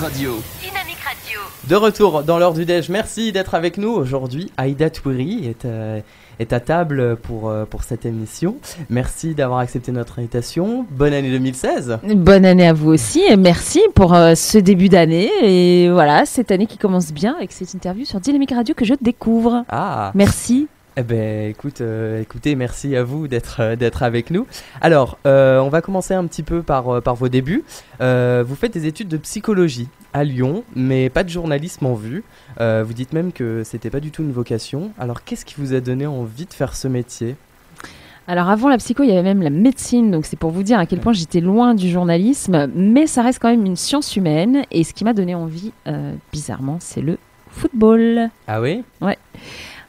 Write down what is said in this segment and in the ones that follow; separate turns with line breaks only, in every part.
Radio.
Dynamique Radio.
De retour dans l'heure du déj, merci d'être avec nous. Aujourd'hui, Aïda Touiri est à table pour cette émission. Merci d'avoir accepté notre invitation. Bonne année 2016.
Bonne année à vous aussi et merci pour ce début d'année. Et voilà, cette année qui commence bien avec cette interview sur Dynamique Radio que je découvre.
Ah.
Merci.
Eh ben, écoutez, merci à vous d'être avec nous. Alors, on va commencer un petit peu par vos débuts. Vous faites des études de psychologie à Lyon, mais pas de journalisme en vue. Vous dites même que c'était pas du tout une vocation. Alors, qu'est-ce qui vous a donné envie de faire ce métier ?
Alors avant la psycho, il y avait même la médecine, donc c'est pour vous dire à quel point j'étais loin du journalisme, mais ça reste quand même une science humaine. Et ce qui m'a donné envie, bizarrement, c'est le football.
Ah oui ?
Ouais.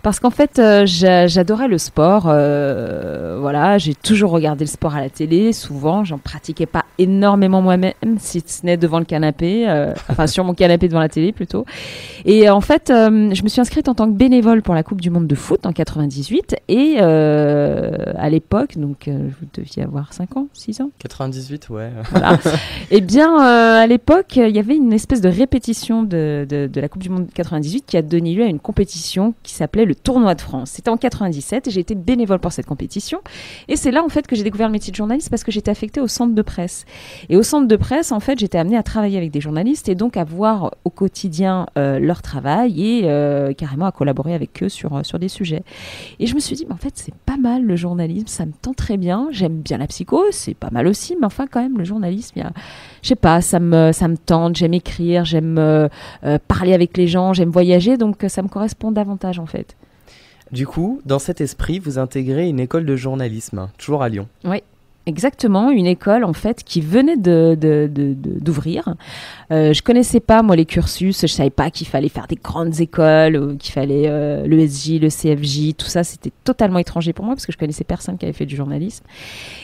Parce qu'en fait, j'adorais le sport. Voilà, j'ai toujours regardé le sport à la télé. Souvent, j'en pratiquais pas énormément moi-même, si ce n'est devant le canapé, enfin sur mon canapé devant la télé plutôt. Et en fait, je me suis inscrite en tant que bénévole pour la Coupe du Monde de foot en 98. Et à l'époque, donc vous deviez avoir 5 ans, 6 ans.
98, ouais.
Voilà. Eh bien, à l'époque, il y avait une espèce de répétition de la Coupe du Monde 98 qui a donné lieu à une compétition qui s'appelait le Tournoi de France. C'était en 97 et j'ai été bénévole pour cette compétition. Et c'est là, en fait, que j'ai découvert le métier de journaliste parce que j'étais affectée au centre de presse. Et au centre de presse, en fait, j'étais amenée à travailler avec des journalistes et donc à voir au quotidien leur travail et carrément à collaborer avec eux sur des sujets. Et je me suis dit, mais en fait, c'est pas mal le journalisme, ça me tente très bien. J'aime bien la psycho, c'est pas mal aussi, mais enfin, quand même, le journalisme, je sais pas, ça me tente, j'aime écrire, j'aime parler avec les gens, j'aime voyager, donc ça me correspond davantage, en fait.
Du coup, dans cet esprit, vous intégrez une école de journalisme, toujours à Lyon.
Oui. Exactement, une école en fait qui venait d'ouvrir. Je connaissais pas moi les cursus, je savais pas qu'il fallait faire des grandes écoles, ou qu'il fallait l'ESJ, le CFJ, tout ça c'était totalement étranger pour moi parce que je connaissais personne qui avait fait du journalisme.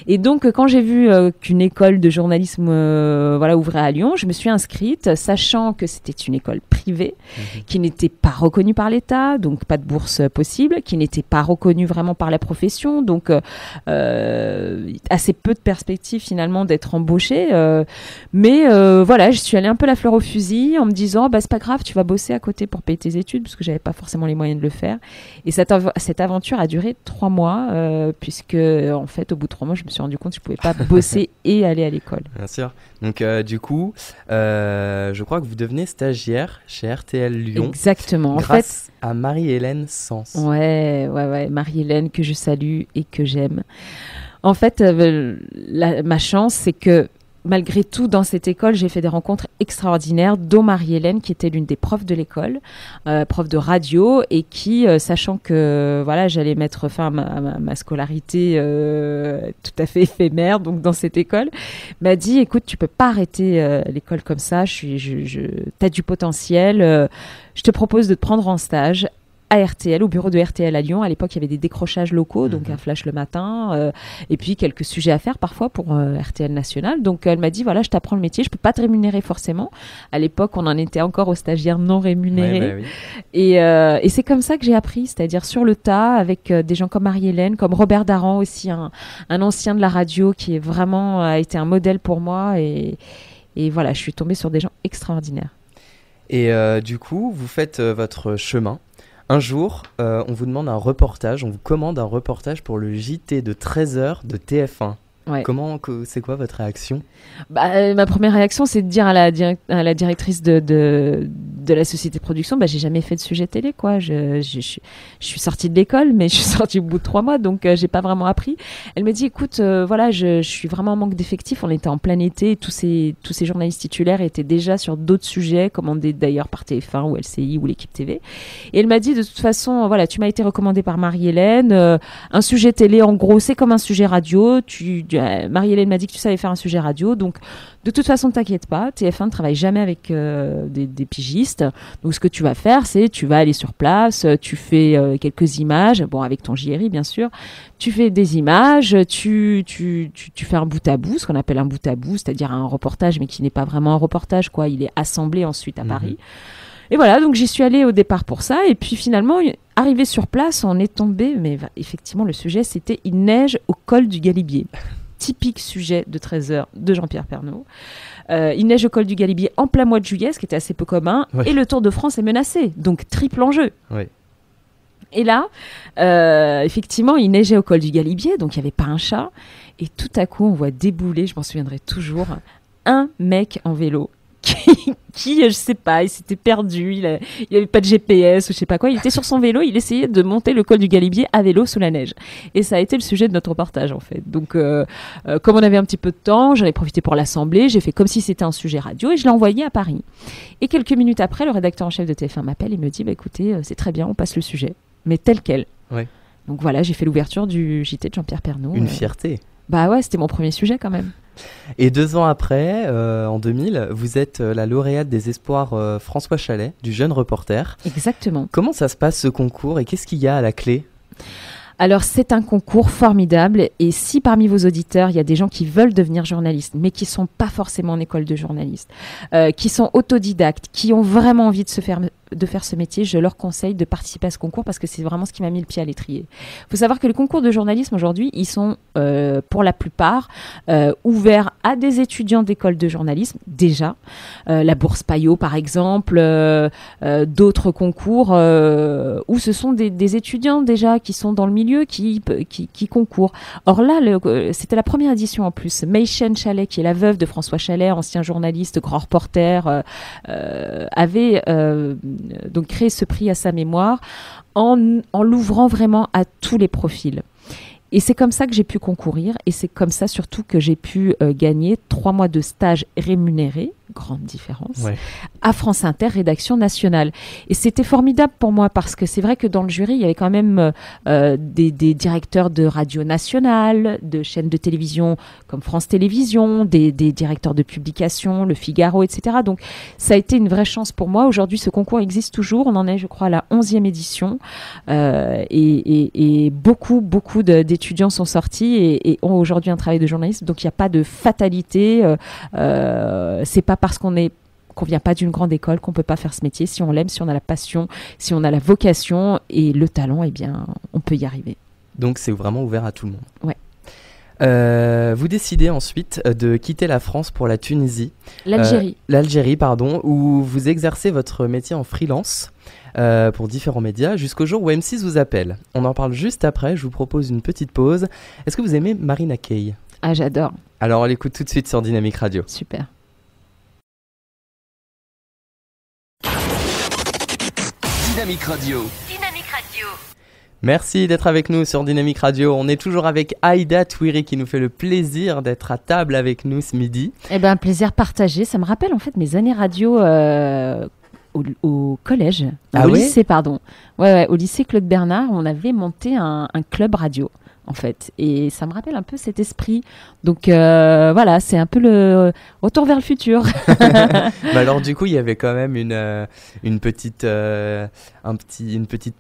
Et donc quand j'ai vu qu'une école de journalisme ouvrait à Lyon, je me suis inscrite, sachant que c'était une école privée qui n'était pas reconnue par l'État, donc pas de bourse possible, qui n'était pas reconnue vraiment par la profession, donc assez peu de perspectives finalement d'être embauchée, mais voilà, je suis allée un peu la fleur au fusil en me disant c'est pas grave, tu vas bosser à côté pour payer tes études parce que j'avais pas forcément les moyens de le faire. Et cette aventure a duré 3 mois puisque en fait au bout de 3 mois je me suis rendu compte que je pouvais pas bosser et aller à l'école.
Bien sûr. Donc du coup je crois que vous devenez stagiaire chez RTL Lyon.
Exactement.
Grâce à Marie-Hélène Sens.
Ouais, Marie-Hélène que je salue et que j'aime. En fait, ma chance, c'est que malgré tout, dans cette école, j'ai fait des rencontres extraordinaires, dont Marie-Hélène, qui était l'une des profs de l'école, prof de radio, et qui, sachant que voilà, j'allais mettre fin à ma scolarité tout à fait éphémère, donc dans cette école, m'a dit, écoute, tu peux pas arrêter l'école comme ça, t'as du potentiel, je te propose de te prendre en stage à RTL, au bureau de RTL à Lyon. À l'époque, il y avait des décrochages locaux, donc un flash le matin, et puis quelques sujets à faire parfois pour RTL National. Donc elle m'a dit, voilà, je t'apprends le métier, je peux pas te rémunérer forcément. À l'époque, on en était encore aux stagiaires non rémunérés.
Ouais, oui.
Et c'est comme ça que j'ai appris, c'est-à-dire sur le tas, avec des gens comme Marie-Hélène, comme Robert Daran aussi, un ancien de la radio qui est vraiment a été un modèle pour moi. Et voilà, je suis tombée sur des gens extraordinaires.
Et du coup, vous faites votre chemin. Un jour, on vous demande un reportage, on vous commande un reportage pour le JT de 13h de TF1.
Ouais.
C'est quoi votre réaction ?
Ma première réaction, c'est de dire à la directrice de la société de production, j'ai jamais fait de sujet télé, quoi. Je suis sortie de l'école, mais je suis sortie au bout de 3 mois, donc j'ai pas vraiment appris. Elle me dit, écoute, voilà, je suis vraiment en manque d'effectifs. On était en plein été, tous ces journalistes titulaires étaient déjà sur d'autres sujets, commandés d'ailleurs par TF1 ou LCI ou l'équipe TV. Et elle m'a dit, de toute façon, voilà, tu m'as été recommandée par Marie-Hélène. Un sujet télé, en gros, c'est comme un sujet radio. Marie-Hélène m'a dit que tu savais faire un sujet radio, donc de toute façon, ne t'inquiète pas, TF1 ne travaille jamais avec des pigistes. Donc ce que tu vas faire, c'est tu vas aller sur place, tu fais quelques images, bon avec ton JRI bien sûr, tu fais des images, tu fais un bout à bout, ce qu'on appelle un bout à bout, c'est-à-dire un reportage, mais qui n'est pas vraiment un reportage, quoi. Il est assemblé ensuite à Paris. Et voilà, donc j'y suis allée au départ pour ça, et puis finalement, arrivée sur place, on est tombé, mais effectivement le sujet c'était il neige au col du Galibier. typique sujet de 13h de Jean-Pierre Pernaut. Il neige au col du Galibier en plein mois de juillet, ce qui était assez peu commun, et le Tour de France est menacé, donc triple enjeu.
Oui.
Et là, effectivement, il neigeait au col du Galibier, donc il n'y avait pas un chat, et tout à coup, on voit débouler, je m'en souviendrai toujours, un mec en vélo qui je sais pas, il s'était perdu, il avait pas de GPS ou je sais pas quoi, il était sur son vélo, il essayait de monter le col du Galibier à vélo sous la neige. Et ça a été le sujet de notre reportage en fait. Donc comme on avait un petit peu de temps, j'en ai profité pour l'assembler, j'ai fait comme si c'était un sujet radio et je l'ai envoyé à Paris. Et quelques minutes après, le rédacteur en chef de TF1 m'appelle et me dit écoutez, c'est très bien, on passe le sujet, mais tel quel.
Ouais. Donc
voilà, j'ai fait l'ouverture du JT de Jean-Pierre Pernaut.
Une fierté.
Bah ouais, c'était mon premier sujet quand même.
Et 2 ans après, en 2000, vous êtes la lauréate des espoirs François Chalais, du jeune reporter.
Exactement.
Comment ça se passe ce concours et qu'est-ce qu'il y a à la clé ?
Alors, c'est un concours formidable et si parmi vos auditeurs, il y a des gens qui veulent devenir journalistes, mais qui ne sont pas forcément en école de journaliste, qui sont autodidactes, qui ont vraiment envie de faire ce métier, je leur conseille de participer à ce concours parce que c'est vraiment ce qui m'a mis le pied à l'étrier. Il faut savoir que les concours de journalisme aujourd'hui, ils sont pour la plupart ouverts à des étudiants d'école de journalisme, déjà. La bourse Payot, par exemple, d'autres concours où ce sont des étudiants déjà qui sont dans le milieu qui concourent. Or là, c'était la première édition en plus. Maychen Chalais, qui est la veuve de François Chalais, ancien journaliste, grand reporter, avait donc créé ce prix à sa mémoire en l'ouvrant vraiment à tous les profils. Et c'est comme ça que j'ai pu concourir et c'est comme ça surtout que j'ai pu gagner 3 mois de stage rémunéré, grande différence, à France Inter, rédaction nationale. Et c'était formidable pour moi parce que c'est vrai que dans le jury, il y avait quand même des directeurs de radio nationale, de chaînes de télévision comme France Télévisions, des directeurs de publication, Le Figaro, etc. Donc ça a été une vraie chance pour moi. Aujourd'hui, ce concours existe toujours. On en est, je crois, à la 11e édition. Et beaucoup d'étudiants sont sortis et ont aujourd'hui un travail de journaliste. Donc il n'y a pas de fatalité. C'est pas parce qu'on vient pas d'une grande école qu'on peut pas faire ce métier. Si on l'aime, si on a la passion, si on a la vocation et le talent, eh bien, on peut y arriver.
Donc c'est vraiment ouvert à tout le monde.
Ouais.
Vous décidez ensuite de quitter la France pour la Tunisie.
L'Algérie,
pardon, où vous exercez votre métier en freelance pour différents médias jusqu'au jour où M6 vous appelle. On en parle juste après, je vous propose une petite pause. Est-ce que vous aimez Marina Kaye ?
Ah, j'adore.
Alors on l'écoute tout de suite sur Dynamique Radio.
Super.
Dynamique Radio.
Merci d'être avec nous sur Dynamique Radio. On est toujours avec Aïda Touiri qui nous fait le plaisir d'être à table avec nous ce midi.
Eh ben, un plaisir partagé. Ça me rappelle en fait mes années radio au collège, lycée, pardon. Ouais, au lycée Claude Bernard, on avait monté un club radio. En fait, et ça me rappelle un peu cet esprit. Donc voilà, c'est un peu le retour vers le futur.
Alors du coup, il y avait quand même une petite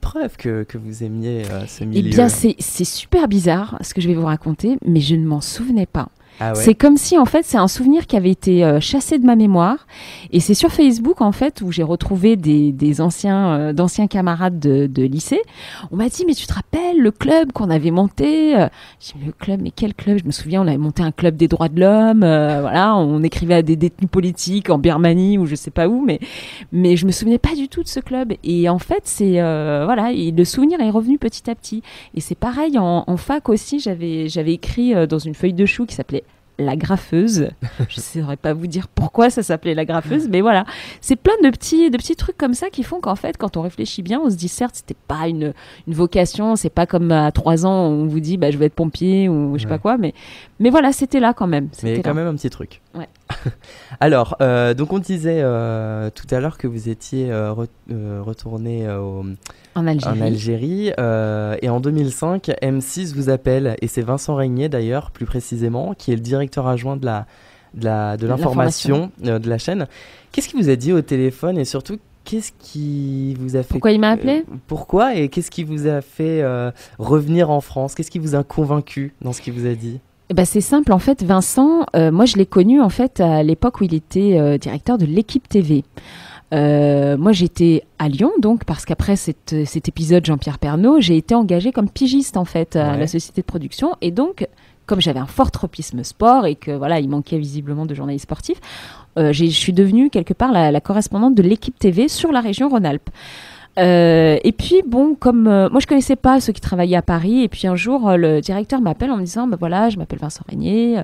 preuve que vous aimiez ce milieu.
Eh bien, c'est super bizarre ce que je vais vous raconter, mais je ne m'en souvenais pas.
Ah ouais.
C'est comme si, en fait, c'est un souvenir qui avait été chassé de ma mémoire. Et c'est sur Facebook, en fait, où j'ai retrouvé d'anciens camarades de lycée. On m'a dit, mais tu te rappelles le club qu'on avait monté ? J'ai dit, le club, mais quel club ? Je me souviens, on avait monté un club des droits de l'homme. Voilà, on écrivait à des détenus politiques en Birmanie ou je sais pas où. Mais je me souvenais pas du tout de ce club. Et en fait, c'est voilà, et le souvenir est revenu petit à petit. Et c'est pareil, en fac aussi, j'avais écrit dans une feuille de chou qui s'appelait La Graffeuse. Je ne saurais pas vous dire pourquoi ça s'appelait La Graffeuse, mais voilà. C'est plein de petits trucs comme ça qui font qu'en fait, quand on réfléchit bien, on se dit certes, c'était pas une vocation, c'est pas comme à 3 ans, on vous dit je vais être pompier ou je sais pas quoi, mais voilà, c'était là quand même.
Mais quand même un petit truc.
Ouais.
Alors, donc on disait tout à l'heure que vous étiez retourné en Algérie et en 2005, M6 vous appelle et c'est Vincent Régnier d'ailleurs, plus précisément, qui est le directeur adjoint de l'information de la chaîne. Qu'est-ce qu'il vous a dit au téléphone et surtout qu'est-ce qui vous a fait...
Pourquoi il m'a appelé ?
Pourquoi et qu'est-ce qui vous a fait revenir en France ? Qu'est-ce qui vous a convaincu dans ce qu'il vous a dit ?
C'est simple, en fait, Vincent, moi je l'ai connu en fait à l'époque où il était directeur de l'Équipe TV. Moi j'étais à Lyon donc parce qu'après cet épisode Jean-Pierre Pernaut, j'ai été engagée comme pigiste en fait à la société de production et donc comme j'avais un fort tropisme sport et que voilà, il manquait visiblement de journalistes sportifs, je suis devenue quelque part la correspondante de l'équipe TV sur la région Rhône-Alpes. Et puis bon, comme moi je connaissais pas ceux qui travaillaient à Paris, et puis un jour le directeur m'appelle en me disant voilà, je m'appelle Vincent Régnier,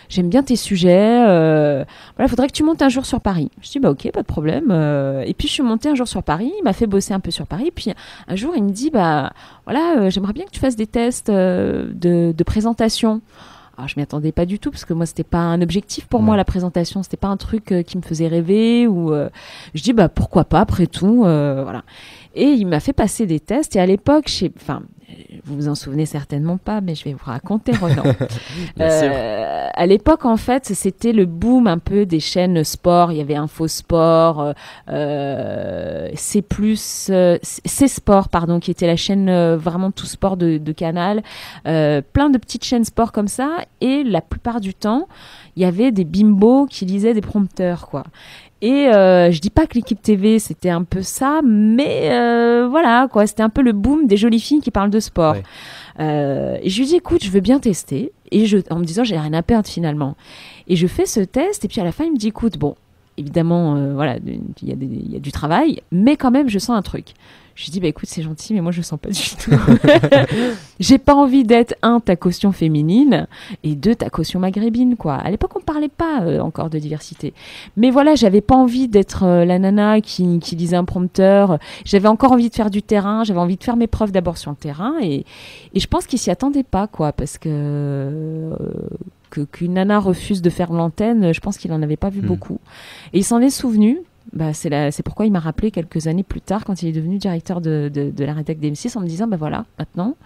j'aime bien tes sujets, voilà, faudrait que tu montes un jour sur Paris. Je dis ok, pas de problème. Et puis je suis montée un jour sur Paris, il m'a fait bosser un peu sur Paris, puis un jour il me dit voilà, j'aimerais bien que tu fasses des tests de présentation. Alors, je m'y attendais pas du tout parce que moi c'était pas un objectif pour moi, la présentation, c'était pas un truc qui me faisait rêver, ou je dis pourquoi pas, après tout, voilà. Et il m'a fait passer des tests, et à l'époque, vous vous en souvenez certainement pas, mais je vais vous raconter, Ronan. À l'époque, en fait, c'était le boom un peu des chaînes sport. Il y avait Infosport, C-Sport, pardon, qui était la chaîne vraiment tout sport de Canal. Plein de petites chaînes sport comme ça. Et la plupart du temps, il y avait des bimbos qui lisaient des prompteurs, quoi. Et je dis pas que l'équipe TV c'était un peu ça, mais voilà quoi, c'était un peu le boom des jolies filles qui parlent de sport. Ouais. Et je lui dis écoute, je veux bien tester, et en me disant j'ai rien à perdre finalement. Et je fais ce test, et puis à la fin il me dit écoute, bon, évidemment voilà, il y a du travail, mais quand même je sens un truc. Je lui dis écoute, c'est gentil, mais moi je sens pas du tout. J'ai pas envie d'être ta caution féminine, et ta caution maghrébine, quoi. À l'époque on parlait pas encore de diversité, mais voilà, j'avais pas envie d'être la nana qui lisait un prompteur. J'avais encore envie de faire du terrain, j'avais envie de faire mes preuves d'abord sur le terrain, et je pense qu'il s'y attendait pas, quoi, parce que qu'une nana refuse de faire l'antenne, je pense qu'il en avait pas vu beaucoup, et il s'en est souvenu. C'est pourquoi il m'a rappelé quelques années plus tard, quand il est devenu directeur de la rédac d'M6, en me disant voilà, maintenant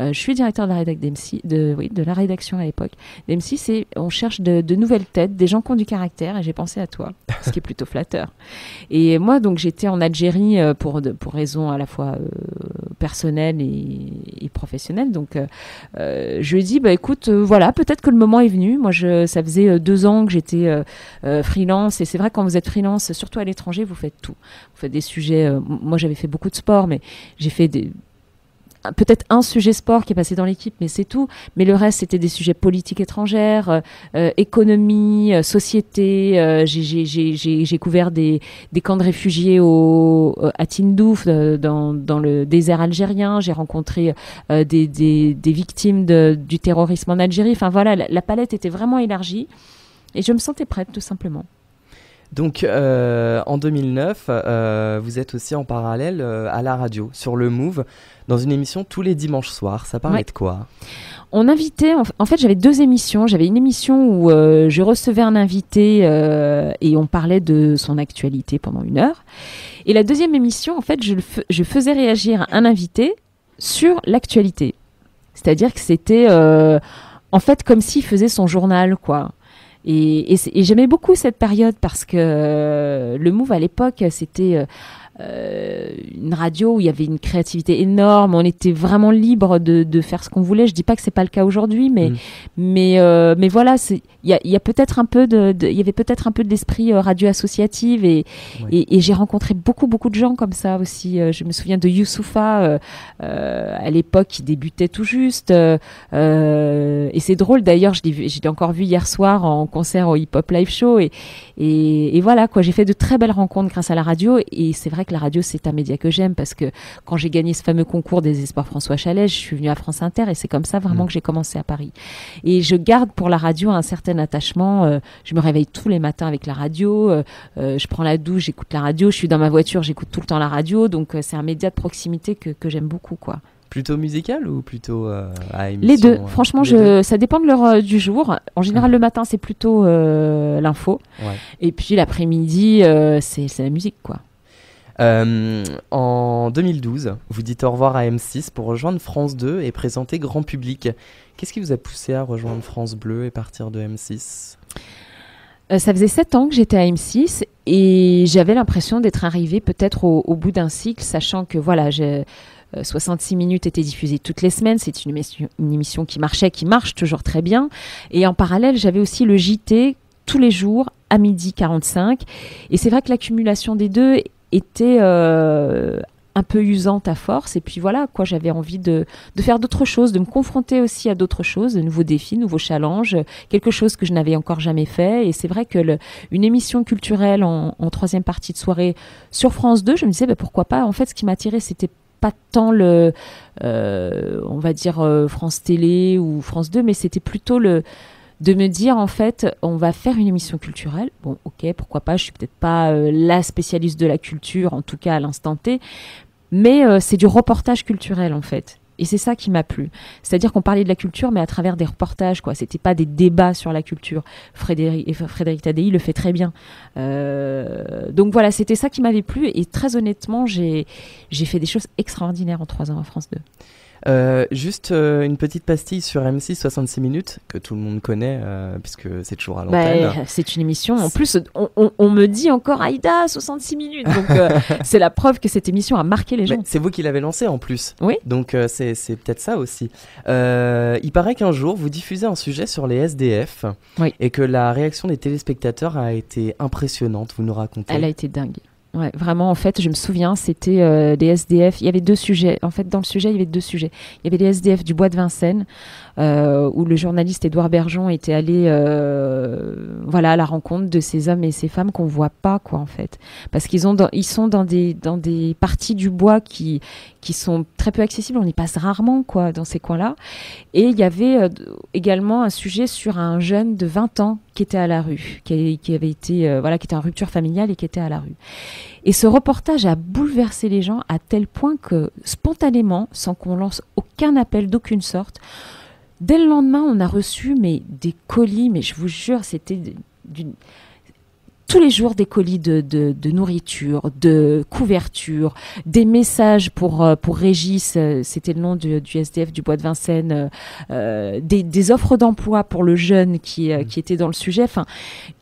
je suis directeur de la rédac d'M6, de la rédaction à l'époque d'M6, et on cherche de nouvelles têtes, des gens qui ont du caractère, et j'ai pensé à toi, ce qui est plutôt flatteur. Et moi donc j'étais en Algérie pour raisons à la fois personnelles et professionnelles, donc je lui ai dit écoute, voilà, peut-être que le moment est venu. Moi ça faisait 2 ans que j'étais freelance, et c'est vrai, quand vous êtes freelance, surtout à l'étranger, vous faites tout. Vous faites des sujets, moi j'avais fait beaucoup de sport, mais j'ai fait peut-être un sujet sport qui est passé dans l'équipe, mais c'est tout. Mais le reste, c'était des sujets politiques étrangères, économie, société. J'ai couvert des camps de réfugiés à Tindouf, dans le désert algérien. J'ai rencontré des victimes du terrorisme en Algérie. Enfin voilà, la palette était vraiment élargie, et je me sentais prête, tout simplement.
Donc en 2009, vous êtes aussi en parallèle à la radio, sur le Move, dans une émission tous les dimanches soirs. Ça parlait de quoi ?
On invitait, en fait j'avais 2 émissions. J'avais une émission où je recevais un invité et on parlait de son actualité pendant 1 heure. Et la deuxième émission, en fait, je faisais réagir un invité sur l'actualité. C'est-à-dire que c'était en fait comme s'il faisait son journal, quoi. Et j'aimais beaucoup cette période, parce que le Move à l'époque, c'était une radio où il y avait une créativité énorme. On était vraiment libre de faire ce qu'on voulait. Je dis pas que c'est pas le cas aujourd'hui, mais voilà, il y a peut-être un peu il y avait peut-être un peu de l'esprit radio associative, et j'ai rencontré beaucoup de gens comme ça aussi. Je me souviens de Youssoupha à l'époque, qui débutait tout juste, et c'est drôle d'ailleurs, je l'ai encore vu hier soir en concert au Hip Hop Live Show, et voilà quoi, j'ai fait de très belles rencontres grâce à la radio. Et c'est vrai que la radio, c'est un média que j'aime, parce que quand j'ai gagné ce fameux concours des espoirs François Chalais, je suis venue à France Inter, et c'est comme ça vraiment que j'ai commencé à Paris. Et je garde pour la radio un certain attachement. Je me réveille tous les matins avec la radio, je prends la douche, j'écoute la radio, je suis dans ma voiture, j'écoute tout le temps la radio, donc c'est un média de proximité que j'aime beaucoup, quoi.
Plutôt musical ou plutôt à émission?
Les deux. Franchement, ça dépend de l'heure du jour. En général, le matin, c'est plutôt l'info. Ouais. Et puis l'après-midi, c'est la musique, quoi.
En 2012, vous dites au revoir à M6 pour rejoindre France 2 et présenter grand public. Qu'est-ce qui vous a poussé à rejoindre France Bleu et partir de M6 ?
Ça faisait 7 ans que j'étais à M6, et j'avais l'impression d'être arrivée peut-être au bout d'un cycle, sachant que voilà, 66 minutes étaient diffusées toutes les semaines. C'est une émission qui marche toujours très bien. Et en parallèle, j'avais aussi le JT tous les jours à 12h45. Et c'est vrai que l'accumulation des deux était un peu usante à force. Et puis voilà, quoi, j'avais envie de faire d'autres choses, de me confronter aussi à d'autres choses, de nouveaux défis, nouveaux challenges, quelque chose que je n'avais encore jamais fait. Et c'est vrai que une émission culturelle en troisième partie de soirée sur France 2, je me disais, pourquoi pas. En fait, ce qui m'attirait, c'était pas tant on va dire France Télé ou France 2, mais c'était plutôt de me dire, en fait, on va faire une émission culturelle. Bon, ok, pourquoi pas, je suis peut-être pas la spécialiste de la culture, en tout cas à l'instant T, mais c'est du reportage culturel, en fait. Et c'est ça qui m'a plu. C'est-à-dire qu'on parlait de la culture, mais à travers des reportages, quoi. C'était pas des débats sur la culture. Frédéric Tadei le fait très bien. Donc voilà, c'était ça qui m'avait plu. Et très honnêtement, j'ai fait des choses extraordinaires en 3 ans à France 2.
Juste une petite pastille sur M6 66 minutes que tout le monde connaît puisque c'est toujours à l'antenne.
C'est une émission. En plus, on me dit encore Aïda 66 minutes. Donc c'est la preuve que cette émission a marqué les gens.
C'est vous qui l'avez lancée en plus.
Oui.
Donc c'est peut-être ça aussi. Il paraît qu'un jour vous diffusez un sujet sur les SDF.
Oui.
Et que la réaction des téléspectateurs a été impressionnante. Vous nous racontez.
Elle a été dingue. Ouais, vraiment, en fait, je me souviens, c'était des SDF. Il y avait 2 sujets. En fait, dans le sujet, il y avait 2 sujets. Il y avait les SDF du Bois de Vincennes, où le journaliste Édouard Bergeon était allé à la rencontre de ces hommes et ces femmes qu'on voit pas, quoi, en fait. Parce qu'ils sont dans des parties du bois qui sont très peu accessibles. On y passe rarement, quoi, dans ces coins-là. Et il y avait également un sujet sur un jeune de 20 ans qui était à la rue, qui avait été, qui était en rupture familiale et qui était à la rue. Et ce reportage a bouleversé les gens à tel point que, spontanément, sans qu'on lance aucun appel d'aucune sorte, dès le lendemain, on a reçu des colis, mais je vous jure, c'était tous les jours des colis de nourriture, de couverture, des messages pour Régis, c'était le nom du SDF du Bois de Vincennes, des offres d'emploi pour le jeune qui était dans le sujet. Enfin,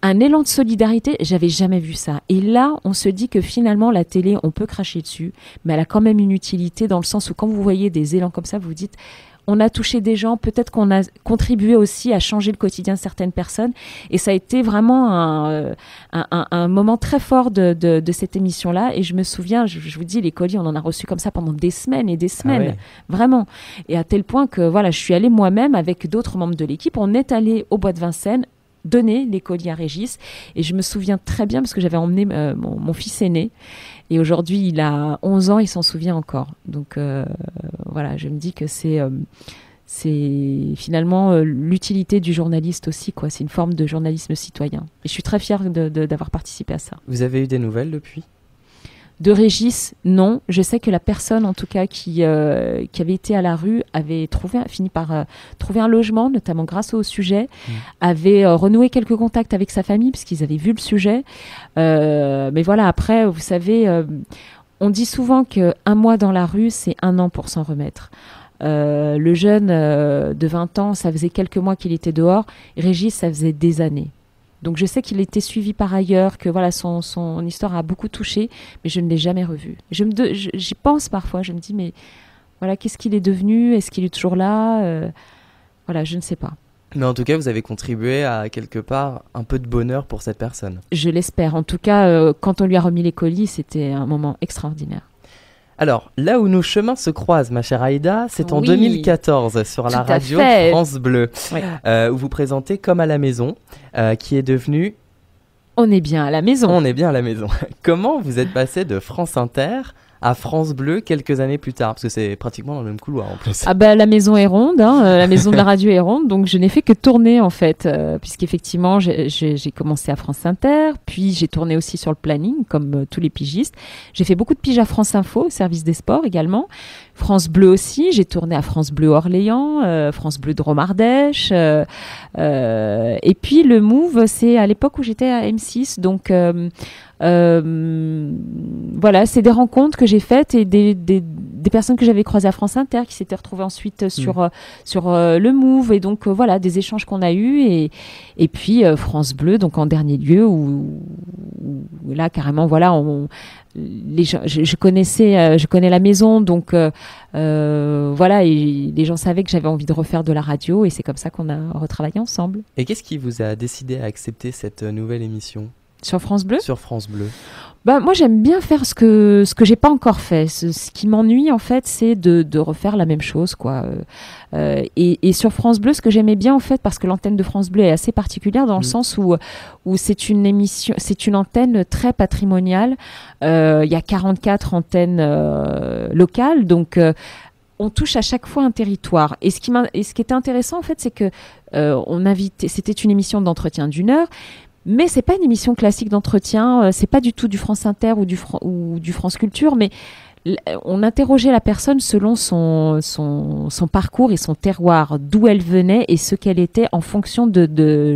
un élan de solidarité, j'avais jamais vu ça. Et là, on se dit que finalement, la télé, on peut cracher dessus, mais elle a quand même une utilité dans le sens où quand vous voyez des élans comme ça, vous vous dites... On a touché des gens, peut-être qu'on a contribué aussi à changer le quotidien de certaines personnes. Et ça a été vraiment un moment très fort de cette émission-là. Et je me souviens, je vous dis, les colis, on en a reçu comme ça pendant des semaines et des semaines. Ah ouais. Vraiment. Et à tel point que je suis allée moi-même avec d'autres membres de l'équipe. On est allé au Bois de Vincennes donner les colis à Régis. Et je me souviens très bien parce que j'avais emmené mon fils aîné. Et aujourd'hui, il a 11 ans, il s'en souvient encore. Donc je me dis que c'est finalement l'utilité du journaliste aussi, quoi. C'est une forme de journalisme citoyen. Et je suis très fière d'avoir participé à ça.
Vous avez eu des nouvelles depuis ?
De Régis, non. Je sais que la personne, en tout cas, qui avait été à la rue, avait fini par trouver un logement, notamment grâce au sujet, avait renoué quelques contacts avec sa famille, puisqu'ils avaient vu le sujet. Mais voilà, après, vous savez, on dit souvent qu'un mois dans la rue, c'est 1 an pour s'en remettre. Le jeune de 20 ans, ça faisait quelques mois qu'il était dehors. Régis, ça faisait des années. Donc je sais qu'il était suivi par ailleurs, que son histoire a beaucoup touché, mais je ne l'ai jamais revu. J'y pense parfois, je me dis, mais voilà, qu'est-ce qu'il est devenu ? Est-ce qu'il est toujours là ? Je ne sais pas.
Mais en tout cas, vous avez contribué à, quelque part, un peu de bonheur pour cette personne.
Je l'espère. En tout cas, quand on lui a remis les colis, c'était un moment extraordinaire.
Alors, là où nos chemins se croisent, ma chère Aïda, c'est en 2014 sur la radio France Bleu, où vous présentez Comme à la maison, qui est devenu...
On est bien à la maison.
On est bien à la maison. Comment vous êtes passé de France Inter à France Bleu quelques années plus tard, parce que c'est pratiquement dans le même couloir en plus.
Ah bah la maison est ronde, la maison de la radio est ronde, donc je n'ai fait que tourner en fait, puisqu'effectivement j'ai commencé à France Inter, puis j'ai tourné aussi sur le planning comme tous les pigistes. J'ai fait beaucoup de piges à France Info, service des sports également, France Bleu aussi, j'ai tourné à France Bleu Orléans, France Bleu Drôme Ardèche, et puis le Move, c'est à l'époque où j'étais à M6, donc c'est des rencontres que j'ai faites et des personnes que j'avais croisées à France Inter qui s'étaient retrouvées ensuite sur le Move, et donc des échanges qu'on a eus, et puis France Bleu, donc en dernier lieu où là carrément les gens, je connais la maison, donc et les gens savaient que j'avais envie de refaire de la radio, et c'est comme ça qu'on a retravaillé ensemble.
Et qu'est-ce qui vous a décidé à accepter cette nouvelle émission ?
Sur France Bleu ?
Sur France Bleu.
Bah, moi, j'aime bien faire ce que j'ai pas encore fait. Ce qui m'ennuie, en fait, c'est de refaire la même chose, quoi. Et sur France Bleu, ce que j'aimais bien, en fait, parce que l'antenne de France Bleu est assez particulière dans le sens où c'est une émission, c'est une antenne très patrimoniale. Il y a 44 antennes locales, donc on touche à chaque fois un territoire. Et ce qui était intéressant, en fait, c'est que c'était une émission d'entretien d'1 heure. Mais c'est pas une émission classique d'entretien, c'est pas du tout du France Inter ou du France Culture, mais on interrogeait la personne selon son parcours et son terroir, d'où elle venait et ce qu'elle était en fonction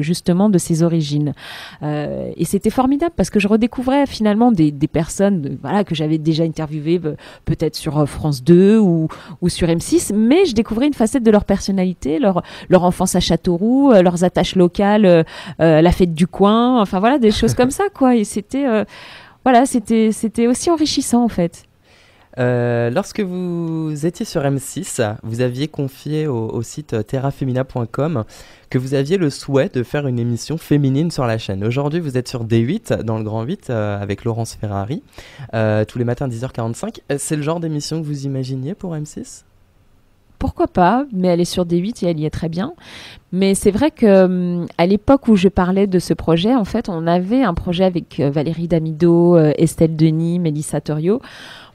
justement de ses origines. Et c'était formidable parce que je redécouvrais finalement des personnes voilà, que j'avais déjà interviewées peut-être sur France 2 ou sur M6, mais je découvrais une facette de leur personnalité, leur enfance à Châteauroux, leurs attaches locales, la fête du coin, enfin voilà, des choses comme ça, quoi. Et c'était aussi enrichissant en fait.
Lorsque vous étiez sur M6, vous aviez confié au site terrafemina.com que vous aviez le souhait de faire une émission féminine sur la chaîne. Aujourd'hui, vous êtes sur D8, dans le Grand 8, avec Laurence Ferrari, tous les matins à 10h45. C'est le genre d'émission que vous imaginiez pour M6 ?
Pourquoi pas, mais elle est sur D8 et elle y est très bien. Mais c'est vrai que à l'époque où je parlais de ce projet, en fait, on avait un projet avec Valérie Damido, Estelle Denis, Mélissa Thoriot.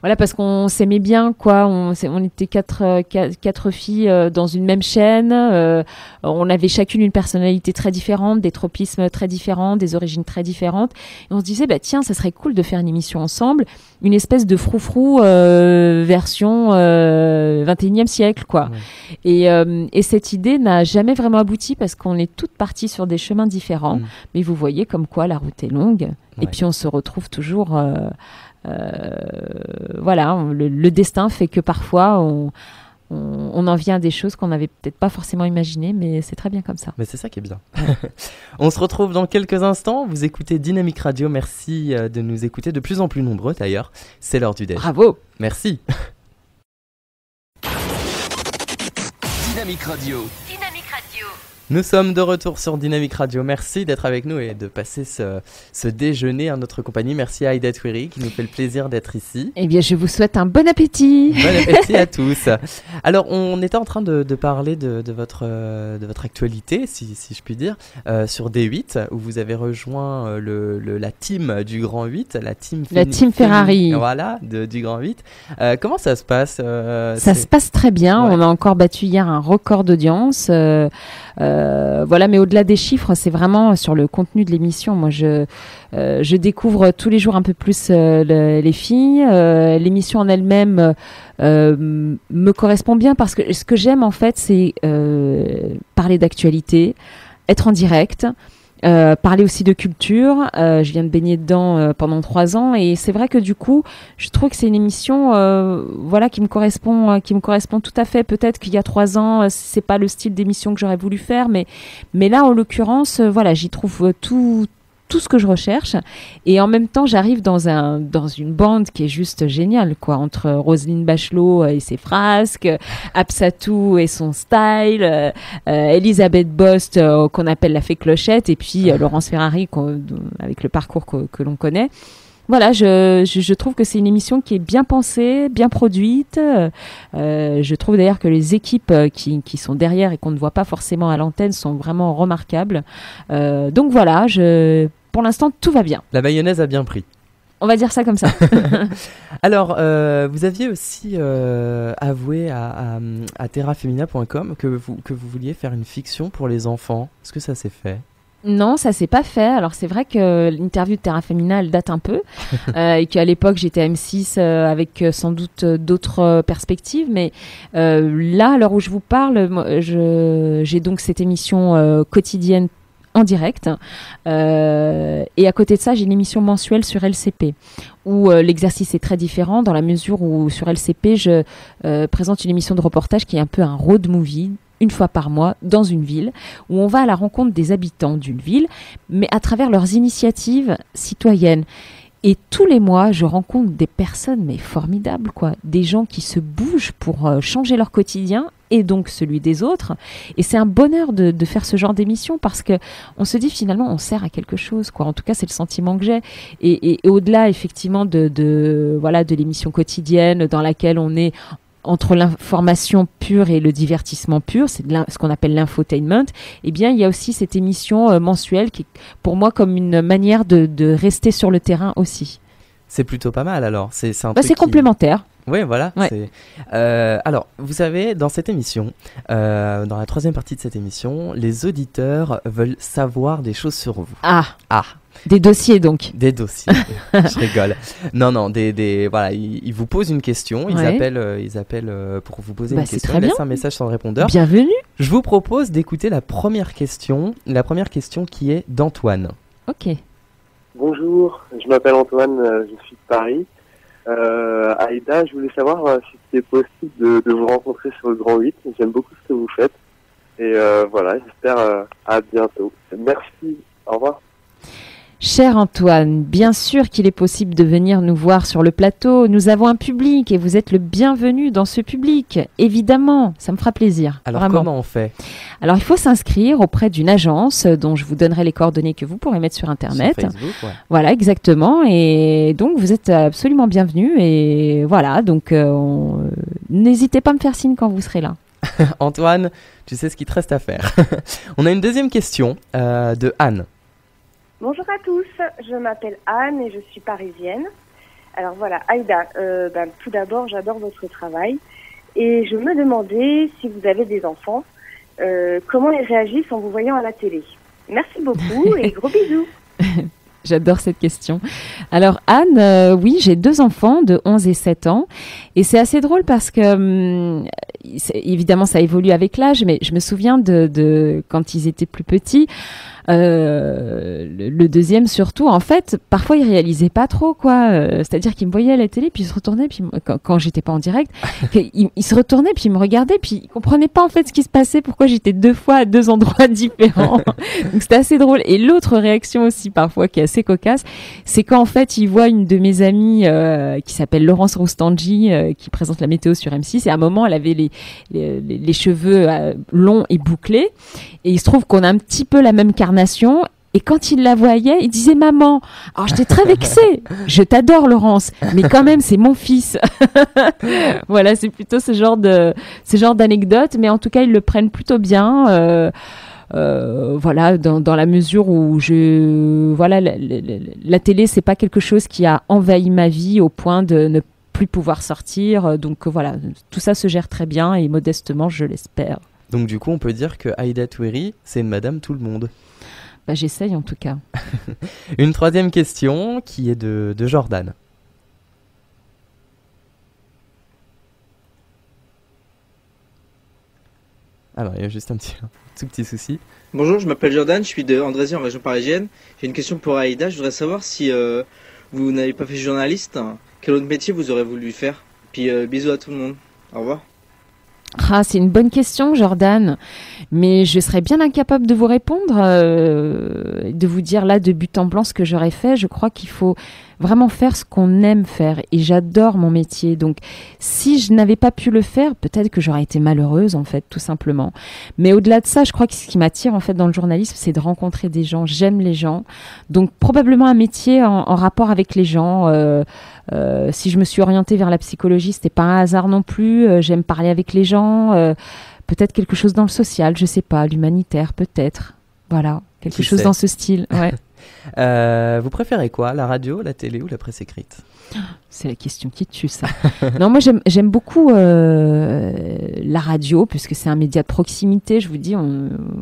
Voilà, parce qu'on s'aimait bien, quoi. On était quatre filles dans une même chaîne. On avait chacune une personnalité très différente, des tropismes très différents, des origines très différentes. Et on se disait, bah tiens, ça serait cool de faire une émission ensemble, une espèce de froufrou version 21e siècle, quoi. Ouais. Et cette idée n'a jamais vraiment abouti parce qu'on est toutes parties sur des chemins différents. Mais vous voyez comme quoi la route est longue. Ouais. Et puis on se retrouve toujours. Voilà, le destin fait que parfois on en vient à des choses qu'on n'avait peut-être pas forcément imaginées, mais c'est très bien comme ça.
Mais c'est ça qui est bien. On se retrouve dans quelques instants. Vous écoutez Dynamique Radio. Merci de nous écouter de plus en plus nombreux d'ailleurs. C'est l'heure du déj.
Bravo.
Merci.
Dynamique Radio.
Nous sommes de retour sur Dynamique Radio. Merci d'être avec nous et de passer ce déjeuner en notre compagnie. Merci à Aïda Touiri qui nous fait le plaisir d'être ici.
Eh bien, je vous souhaite un bon appétit.
Bon appétit à tous. Alors, on était en train de parler de votre actualité, si je puis dire, sur D8, où vous avez rejoint la team du Grand 8, la team
Ferrari.
Voilà, du Grand 8. Comment ça se passe
Ça se passe très bien. Ouais. On a encore battu hier un record d'audience. Voilà, mais au-delà des chiffres, c'est vraiment sur le contenu de l'émission. Moi, je découvre tous les jours un peu plus les filles. L'émission en elle-même me correspond bien parce que ce que j'aime en fait, c'est parler d'actualité, être en direct. Parler aussi de culture, je viens de baigner dedans pendant 3 ans et c'est vrai que du coup je trouve que c'est une émission voilà qui me correspond tout à fait. Peut-être qu'il y a 3 ans c'est pas le style d'émission que j'aurais voulu faire, mais là en l'occurrence voilà, j'y trouve tout ce que je recherche et en même temps j'arrive dans une bande qui est juste géniale, quoi, entre Roselyne Bachelot et ses frasques, Absatou et son style, Elisabeth Bost qu'on appelle la fée clochette et puis Laurence Ferrari avec le parcours que l'on connaît. Voilà, je trouve que c'est une émission qui est bien pensée, bien produite. Je trouve d'ailleurs que les équipes qui sont derrière et qu'on ne voit pas forcément à l'antenne sont vraiment remarquables. Donc voilà, pour l'instant, tout va bien.
La mayonnaise a bien pris.
On va dire ça comme ça.
Alors, vous aviez aussi avoué à terrafemina.com que vous vouliez faire une fiction pour les enfants. Est-ce que ça s'est fait ?
Non, ça s'est pas fait. Alors c'est vrai que l'interview de Terra Femina, elle date un peu et qu'à l'époque j'étais à M6 avec sans doute d'autres perspectives. Mais là, à l'heure où je vous parle, j'ai donc cette émission quotidienne en direct et à côté de ça j'ai une émission mensuelle sur LCP où l'exercice est très différent dans la mesure où sur LCP je présente une émission de reportage qui est un peu un road movie, une fois par mois dans une ville où on va à la rencontre des habitants d'une ville mais à travers leurs initiatives citoyennes. Et tous les mois, je rencontre des personnes mais formidables, quoi. Des gens qui se bougent pour changer leur quotidien et donc celui des autres. Et c'est un bonheur de faire ce genre d'émission parce que on se dit finalement on sert à quelque chose, quoi. En tout cas, c'est le sentiment que j'ai. Et au-delà effectivement de l'émission quotidienne dans laquelle on est entre l'information pure et le divertissement pur, c'est ce qu'on appelle l'infotainment, eh bien, il y a aussi cette émission mensuelle qui est pour moi comme une manière de rester sur le terrain aussi.
C'est plutôt pas mal alors. C'est
c'est complémentaire.
Oui, voilà.
Ouais.
Alors, vous savez, dans cette émission, dans la troisième partie de cette émission, les auditeurs veulent savoir des choses sur vous.
Ah. Des dossiers donc.
Des dossiers. Je rigole. Non, voilà, ils vous posent une question. Ils appellent pour vous poser une question. Ils laissent un message sans répondeur.
Bienvenue.
Je vous propose d'écouter la première question. La première question qui est d'Antoine.
Ok.
Bonjour, je m'appelle Antoine, je suis de Paris. Aïda, je voulais savoir si c'était possible de vous rencontrer sur le Grand 8. J'aime beaucoup ce que vous faites. Et voilà, j'espère à bientôt. Merci, au revoir.
Cher Antoine, bien sûr qu'il est possible de venir nous voir sur le plateau. Nous avons un public et vous êtes le bienvenu dans ce public. Évidemment, ça me fera plaisir.
Alors
vraiment.
Comment on fait ?
Alors il faut s'inscrire auprès d'une agence dont je vous donnerai les coordonnées que vous pourrez mettre sur Internet.
Sur Facebook, ouais.
Voilà, exactement. Et donc vous êtes absolument bienvenus. Et voilà, donc n'hésitez pas à me faire signe quand vous serez là.
Antoine, tu sais ce qu'il te reste à faire. On a une deuxième question de Anne.
Bonjour à tous, je m'appelle Anne et je suis parisienne. Alors voilà, Aïda, tout d'abord, j'adore votre travail et je me demandais si vous avez des enfants, comment ils réagissent en vous voyant à la télé. Merci beaucoup et gros bisous.
J'adore cette question. Alors Anne, oui, j'ai 2 enfants de 11 et 7 ans et c'est assez drôle parce que évidemment ça évolue avec l'âge, mais je me souviens de quand ils étaient plus petits. Le deuxième surtout, en fait, parfois il réalisait pas trop quoi. C'est-à-dire qu'il me voyait à la télé, puis il se retournait, puis quand j'étais pas en direct, il se retournait, puis il me regardait, puis il comprenait pas en fait ce qui se passait, pourquoi j'étais 2 fois à 2 endroits différents. Donc c'était assez drôle. Et l'autre réaction aussi parfois qui est assez cocasse, c'est quand en fait il voit une de mes amies qui s'appelle Laurence Roustangi, qui présente la météo sur M6. Et à un moment, elle avait les cheveux longs et bouclés, et il se trouve qu'on a un petit peu la même carnation. Et quand il la voyait, il disait maman. Alors j'étais très vexée. Je t'adore Laurence, mais quand même c'est mon fils. Voilà, c'est plutôt ce genre d'anecdote, mais en tout cas ils le prennent plutôt bien. Voilà, dans la mesure où la télé c'est pas quelque chose qui a envahi ma vie au point de ne plus pouvoir sortir. Donc voilà, tout ça se gère très bien et modestement, je l'espère.
Donc du coup, on peut dire que Aïda Touiri, c'est une madame tout le monde.
Bah, j'essaye en tout cas.
Une troisième question qui est de Jordan. Alors, il y a juste un tout petit souci.
Bonjour, je m'appelle Jordan, je suis de Andrézy en région parisienne. J'ai une question pour Aïda. Je voudrais savoir si vous n'avez pas fait journaliste, quel autre métier vous aurez voulu faire. Puis bisous à tout le monde. Au revoir.
Ah, c'est une bonne question, Jordan. Mais je serais bien incapable de vous répondre, de vous dire là de but en blanc ce que j'aurais fait. Je crois qu'il faut vraiment faire ce qu'on aime faire. Et j'adore mon métier. Donc, si je n'avais pas pu le faire, peut-être que j'aurais été malheureuse, en fait, tout simplement. Mais au-delà de ça, je crois que ce qui m'attire, en fait, dans le journalisme, c'est de rencontrer des gens. J'aime les gens. Donc, probablement un métier en rapport avec les gens. Si je me suis orientée vers la psychologie, c'était pas un hasard non plus. J'aime parler avec les gens. Peut-être quelque chose dans le social, je sais pas, l'humanitaire, peut-être. Voilà, quelque chose dans ce style. Ouais.
Vous préférez quoi, la radio, la télé ou la presse écrite ?
C'est la question qui tue, ça. Non, moi j'aime beaucoup la radio, puisque c'est un média de proximité. Je vous dis,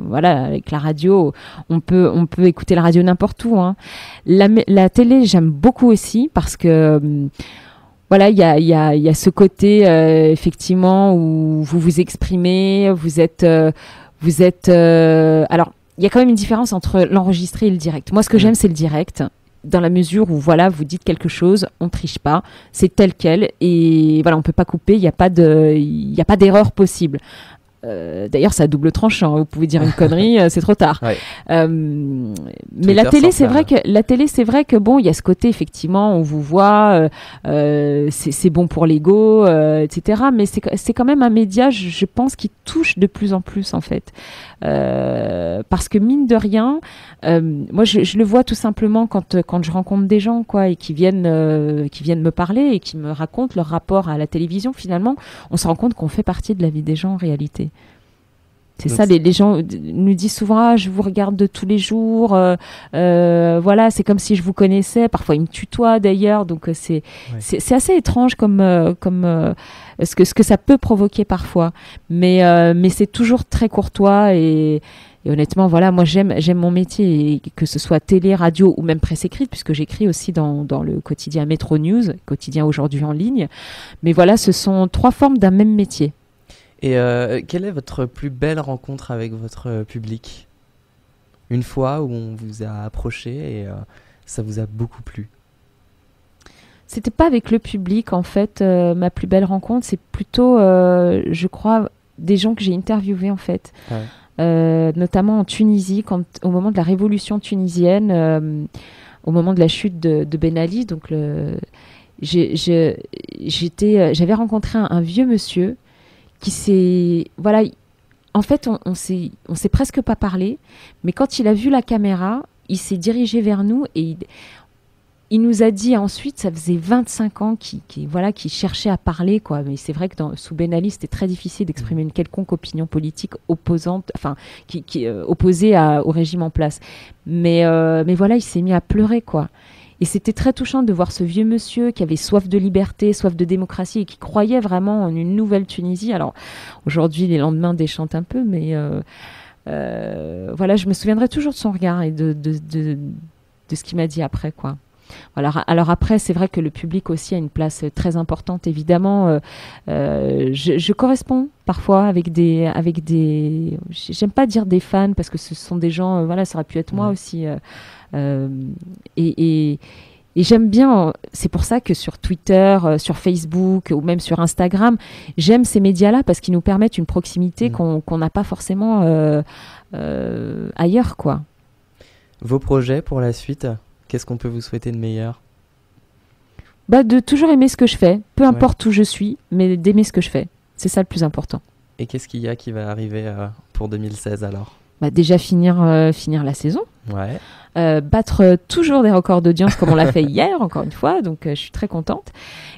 voilà, avec la radio, on peut écouter la radio n'importe où. Hein. La télé, j'aime beaucoup aussi, parce que voilà, il y a ce côté effectivement où vous vous exprimez, vous êtes alors. Il y a quand même une différence entre l'enregistré et le direct. Moi, ce que j'aime, c'est le direct, dans la mesure où, voilà, vous dites quelque chose, on triche pas, c'est tel quel, et voilà, on peut pas couper, il n'y a pas d'erreur possible. D'ailleurs, c'est à double tranchant. Vous pouvez dire une connerie, c'est trop tard.
Ouais.
Mais la télé, c'est vrai que bon, il y a ce côté effectivement, on vous voit, c'est bon pour l'ego, etc. Mais c'est quand même un média, je pense, qui touche de plus en plus en fait, parce que mine de rien, moi, je le vois tout simplement quand je rencontre des gens, quoi, et qui viennent me parler et qui me racontent leur rapport à la télévision. Finalement, on se rend compte qu'on fait partie de la vie des gens en réalité. C'est
Donc
ça, les gens nous disent souvent, ah, je vous regarde de tous les jours, voilà, c'est comme si je vous connaissais. Parfois, ils me tutoient d'ailleurs, donc c'est assez étrange comme ce que ça peut provoquer parfois. Mais c'est toujours très courtois et honnêtement, voilà, moi j'aime mon métier, et que ce soit télé, radio ou même presse écrite, puisque j'écris aussi dans le quotidien Métro News, quotidien aujourd'hui en ligne. Mais voilà, ce sont 3 formes d'un même métier.
Et quelle est votre plus belle rencontre avec votre public? Une fois où on vous a approché et ça vous a beaucoup plu?
C'était pas avec le public en fait. Ma plus belle rencontre, c'est plutôt, je crois, des gens que j'ai interviewés en fait. Ouais. Notamment en Tunisie, au moment de la révolution tunisienne, au moment de la chute de Ben Ali. Donc j'avais rencontré un vieux monsieur qui s'est, voilà, en fait, on s'est presque pas parlé, mais quand il a vu la caméra, il s'est dirigé vers nous et il nous a dit ensuite, ça faisait 25 ans qu'il cherchait à parler, quoi. Mais c'est vrai que sous Ben Ali, c'était très difficile d'exprimer une quelconque opinion politique opposante, enfin, qui opposée au régime en place. Mais voilà, il s'est mis à pleurer, quoi. Et c'était très touchant de voir ce vieux monsieur qui avait soif de liberté, soif de démocratie et qui croyait vraiment en une nouvelle Tunisie. Alors aujourd'hui, les lendemains déchantent un peu, mais voilà, je me souviendrai toujours de son regard et de ce qu'il m'a dit après, quoi. Voilà. Alors après, c'est vrai que le public aussi a une place très importante, évidemment. Je corresponds parfois avec des, j'aime pas dire des fans parce que ce sont des gens, voilà, ça aurait pu être moi aussi. Et j'aime bien, c'est pour ça que sur Twitter, sur Facebook ou même sur Instagram, j'aime ces médias-là parce qu'ils nous permettent une proximité qu'on n'a pas forcément ailleurs, quoi.
Vos projets pour la suite, qu'est-ce qu'on peut vous souhaiter de meilleur?
De toujours aimer ce que je fais, peu importe où je suis, mais d'aimer ce que je fais. C'est ça le plus important.
Et qu'est-ce qu'il y a qui va arriver pour 2016 alors?
Déjà finir la saison.
Ouais.
Battre toujours des records d'audience comme on l'a fait hier, encore une fois, donc je suis très contente.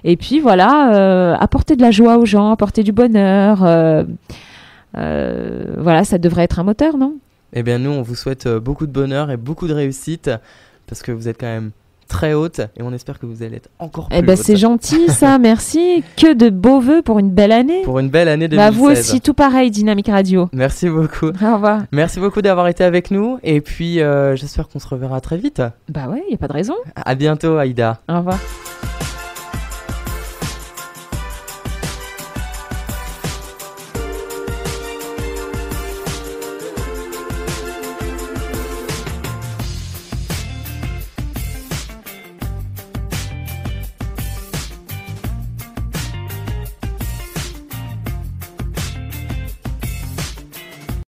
Et puis voilà, apporter de la joie aux gens, apporter du bonheur. Voilà, ça devrait être un moteur, non? Eh
bien nous, on vous souhaite beaucoup de bonheur et beaucoup de réussite, parce que vous êtes quand même très haute et on espère que vous allez être encore plus haute.
C'est gentil ça, merci. Que de beaux vœux pour une belle année.
Pour une belle année 2016.
Vous aussi, tout pareil, Dynamique Radio.
Merci beaucoup.
Au revoir.
Merci beaucoup d'avoir été avec nous et puis j'espère qu'on se reverra très vite.
Ouais, il n'y a pas de raison.
À bientôt, Aïda.
Au revoir.